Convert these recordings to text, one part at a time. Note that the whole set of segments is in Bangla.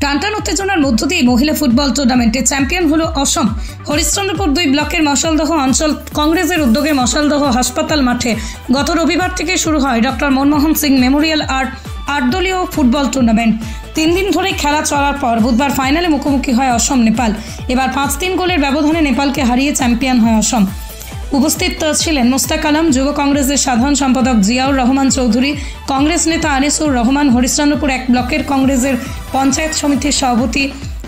টানটান উত্তেজনার মধ্য দিয়ে মহিলা ফুটবল টুর্নামেন্টে চ্যাম্পিয়ন হলো অসম। হরিশ্চন্দ্রপুর 2 ব্লকের মশালদহ অঞ্চল কংগ্রেসের উদ্যোগে মশালদহ হাসপাতাল মাঠে গত রবিবার থেকে শুরু হয় ডক্টর মনমোহন সিং মেমোরিয়াল আটদলীয় ফুটবল টুর্নামেন্ট। 3 দিন ধরে খেলা চলার পর বুধবার ফাইনালে মুখোমুখি হয় অসম নেপাল। এবার 5-3 গোলের ব্যবধানে নেপালকে হারিয়ে চ্যাম্পিয়ন হয় অসম। উপস্থিত ছিলেন মোস্তাক আলম, যুব কংগ্রেসের সাধারণ সম্পাদক জিয়াউর রহমান চৌধুরী, কংগ্রেস নেতা আনিসুর রহমান, হরিশ্চন্দ্রপুর 1 ব্লকের কংগ্রেসের পঞ্চায়েত সমিতির সভাপতি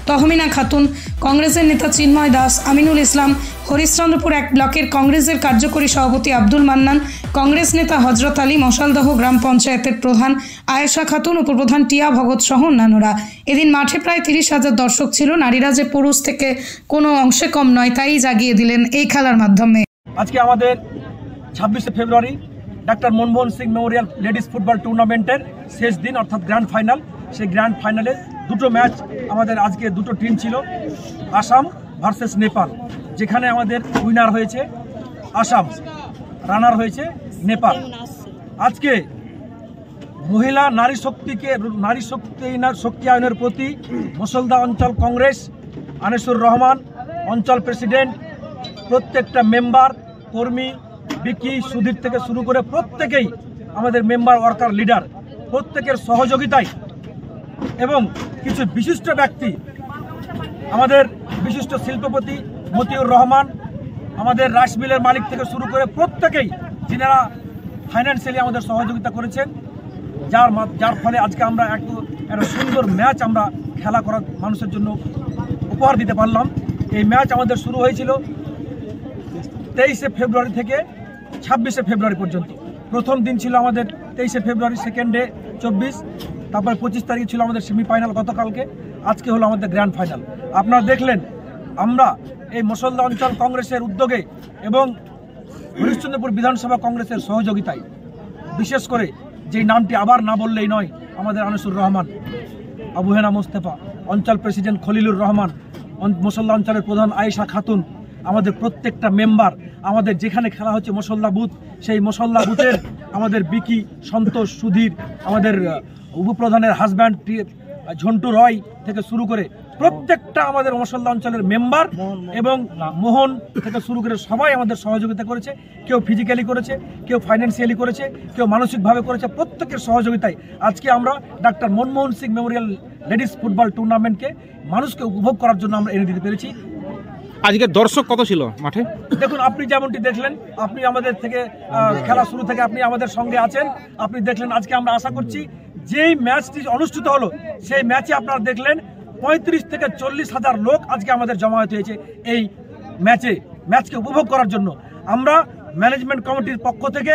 তহমিনা খাতুন, কংগ্রেসের নেতা চিন্ময় দাস, আমিনুল ইসলাম, হরিশ্চন্দ্রপুর 1 ব্লকের কংগ্রেসের কার্যকরী সভাপতি আব্দুল মান্নান, কংগ্রেস নেতা হজরত আলী, মশালদহ গ্রাম পঞ্চায়েতের প্রধান আয়েশা খাতুন, উপপ্রধান টিয়া ভগত সহ অন্যান্যরা। এদিন মাঠে প্রায় 30,000 দর্শক ছিল। নারীরা যে পুরুষ থেকে কোনো অংশে কম নয় তাই জাগিয়ে দিলেন এই খেলার মাধ্যমে। আজকে আমাদের 26শে ফেব্রুয়ারি doctor Manmohan Singh memorial ladies football টুর্নামেন্টের শেষ দিন, অর্থাৎ গ্র্যান্ড ফাইনাল। সেই গ্র্যান্ড ফাইনালে দুটো ম্যাচ আমাদের আজকে দুটো টিম ছিল, আসাম ভার্সেস নেপাল, যেখানে আমাদের উইনার হয়েছে আসাম, রানার হয়েছে নেপাল। আজকে মহিলা নারী শক্তিয়ায়নের প্রতি মশলদা অঞ্চল কংগ্রেস, আনিসুর রহমান অঞ্চল প্রেসিডেন্ট, প্রত্যেকটা মেম্বার, কর্মী, বিকি, সুধীর থেকে শুরু করে প্রত্যেকেই আমাদের মেম্বার, ওয়ার্কার, লিডার, প্রত্যেকের সহযোগিতায় এবং কিছু বিশিষ্ট ব্যক্তি, আমাদের বিশিষ্ট শিল্পপতি মতিউর রহমান, আমাদের রাইস মিলের মালিক থেকে শুরু করে প্রত্যেকেই যিনারা ফাইন্যান্সিয়ালি আমাদের সহযোগিতা করেছেন, যার ফলে আজকে আমরা একটা সুন্দর ম্যাচ আমরা খেলা করার মানুষের জন্য উপহার দিতে পারলাম। এই ম্যাচ আমাদের শুরু হয়েছিল 23শে ফেব্রুয়ারি থেকে 26শে ফেব্রুয়ারি পর্যন্ত। প্রথম দিন ছিল আমাদের 23শে ফেব্রুয়ারি, সেকেন্ড ডে 24, তারপর 25 তারিখ ছিল আমাদের সেমিফাইনাল গতকালকে, আজকে হলো আমাদের গ্র্যান্ড ফাইনাল। আপনারা দেখলেন আমরা এই মশলদা অঞ্চল কংগ্রেসের উদ্যোগে এবং হরিশ্চন্দ্রপুর বিধানসভা কংগ্রেসের সহযোগিতায়, বিশেষ করে যেই নামটি আবার না বললেই নয়, আমাদের আনিসুর রহমান, আবু হেনা মোস্তফা, অঞ্চল প্রেসিডেন্ট খলিলুর রহমান, মশলদা অঞ্চলের প্রধান আয়েশা খাতুন, আমাদের প্রত্যেকটা মেম্বার, আমাদের যেখানে খেলা হচ্ছে মশলদা বুথ, সেই মশলদা বুথের আমাদের বিকি, সন্তোষ, সুধীর, আমাদের উপপ্রধানের হাজব্যান্ড ঝন্টু রয় থেকে শুরু করে প্রত্যেকটা আমাদের মশলদা অঞ্চলের মেম্বার এবং মোহন থেকে শুরু করে সবাই আমাদের সহযোগিতা করেছে। কেউ ফিজিক্যালি করেছে, কেউ ফাইন্যান্সিয়ালি করেছে, কেউ মানসিকভাবে করেছে। প্রত্যেকের সহযোগিতায় আজকে আমরা doctor Manmohan Singh memorial ladies football টুর্নামেন্টকে মানুষকে উপভোগ করার জন্য আমরা এনে দিতে পেরেছি। আজকে দর্শক কত ছিল মাঠে? দেখুন, আপনি যেমনটি দেখলেন, আপনি আমাদের থেকে খেলা শুরু থেকে আপনি আমাদের সঙ্গে আছেন, আপনি দেখলেন। আজকে আমরা আশা করছি যেই ম্যাচটি অনুষ্ঠিত হলো সেই ম্যাচে আপনারা দেখলেন 35 থেকে 40,000 লোক আজকে আমাদের জমায়েত হয়েছে এই ম্যাচকে উপভোগ করার জন্য। আমরা ম্যানেজমেন্ট কমিটির পক্ষ থেকে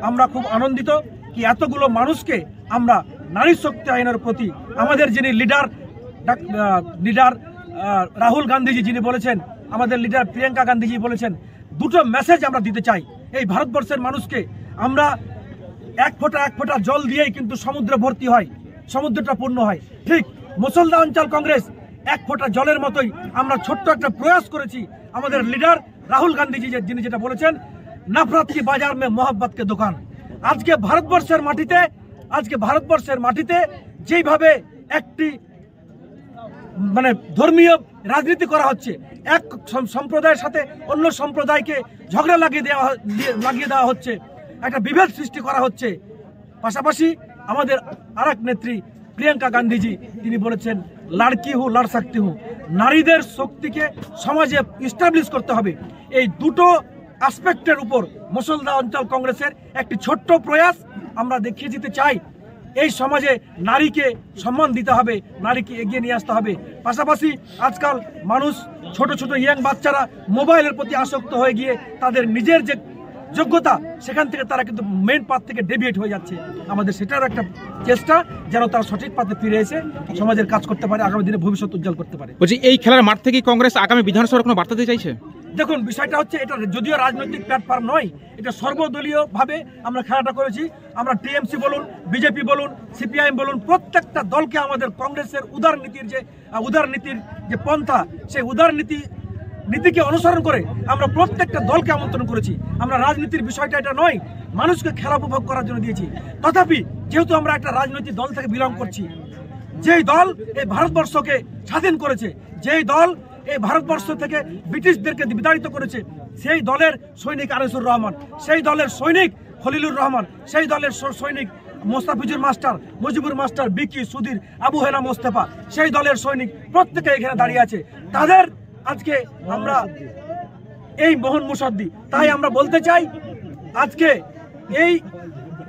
আমরা খুব আনন্দিত কি এতগুলো মানুষকে আমরা নারী শক্তি আইনের প্রতি, আমাদের যিনি লিডার রাহুল গান্ধীজি যিনি বলেছেন, আমাদের লিডার প্রিয়াঙ্কা গান্ধীজি বলেছেন, দুটো মেসেজ আমরা দিতে চাই এই ভারতবর্ষের মানুষকে। আমরা এক ফোঁটা জল দিয়েই কিন্তু সমুদ্র ভর্তি হয়, সমুদ্রটা পূর্ণ হয়। ঠিক মশলদা অঞ্চল কংগ্রেস 1 ফোঁটা জলের মতোই আমরা ছোট্ট একটা প্রয়াস করেছি। আমাদের লিডার রাহুল গান্ধীজি যিনি যেটা বলেছেন, নফরত কি বাজার মে মোহাব্বত কে দোকান। আজকে ভারতবর্ষের মাটিতে যেইভাবে একটি ধর্মীয় রাজনীতি করা হচ্ছে, এক সম্প্রদায়ের সাথে অন্য সম্প্রদায়কে ঝগড়া লাগিয়ে দেওয়া হচ্ছে, একটা বিভেদ সৃষ্টি করা হচ্ছে। পাশাপাশি আমাদের আরেক নেত্রী প্রিয়াঙ্কা গান্ধীজি তিনি বলেছেন, লড়কি হু লড় সকতি হু, নারীদের শক্তিকে সমাজে ইস্টাবলিশ করতে হবে। এই দুটো অ্যাসপেক্টের উপর মশলদা অঞ্চল কংগ্রেসের একটি ছোট্ট প্রয়াস আমরা দেখিয়ে দিতে চাই। এই সমাজে নারীকে সম্মান দিতে হবে, নারীকে এগিয়ে নিয়ে আসতে হবে। পাশাপাশি আজকাল মানুষ, ছোট ছোট ইয়াং বাচ্চারা মোবাইলের প্রতি আসক্ত হয়ে গিয়ে তাদের নিজের যে যোগ্যতা সেখান থেকে তারা কিন্তু মেইন পাথ থেকে ডেভিয়েট হয়ে যাচ্ছে। আমাদের সেটার একটা চেষ্টা যেন তারা সঠিক পথে ফিরে এসে সমাজের কাজ করতে পারে, আগামী দিনে ভবিষ্যৎ উজ্জ্বল করতে পারে। বলছি, এই খেলার মাঠ থেকে কংগ্রেস আগামী বিধানসভার কোনো বার্তা দিতে চাইছে? দেখুন, বিষয়টা হচ্ছে এটা যদিও রাজনৈতিক প্ল্যাটফর্ম নয়, এটা সর্বদলীয়ভাবে আমরা খেলাটা করেছি। আমরা টিএমসি বলুন, বিজেপি বলুন, সিপিআইএম বলুন, প্রত্যেকটা দলকে আমাদের কংগ্রেসের উদারনীতির যে পন্থা, সেই নীতিকে অনুসরণ করে আমরা প্রত্যেকটা দলকে আমন্ত্রণ করেছি। আমরা রাজনীতির বিষয়টা এটা নয়, মানুষকে খেলা উপভোগ করার জন্য দিয়েছি। তথাপি যেহেতু আমরা একটা রাজনৈতিক দল থেকে বিলং করছি, যেই দল এই ভারতবর্ষকে স্বাধীন করেছে, যেই দল এই ভারতবর্ষ থেকে ব্রিটিশদেরকে বিতাড়িত করেছে, সেই দলের সৈনিক আনিসুর রহমান, সেই দলের সৈনিক খলিলুর রহমান, সেই দলের সৈনিক মোস্তাফিজুর মাস্টার, মুজিবুর মাস্টার, বিকি, সুধীর, আবু হেনা মোস্তফা, সেই দলের সৈনিক প্রত্যেকে এখানে দাঁড়িয়ে আছে। তাদের আজকে আমরা এই মোহন মুসাদ্দি, তাই আমরা বলতে চাই আজকে এই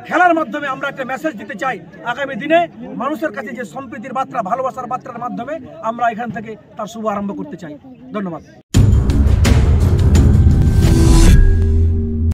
খেলার মাধ্যমে আমরা একটা মেসেজ দিতে চাই, আগামী দিনে মানুষের কাছে যে সম্প্রীতির বার্তা, ভালোবাসার বার্তার মাধ্যমে আমরা এখান থেকে তার শুভ আরম্ভ করতে চাই। ধন্যবাদ।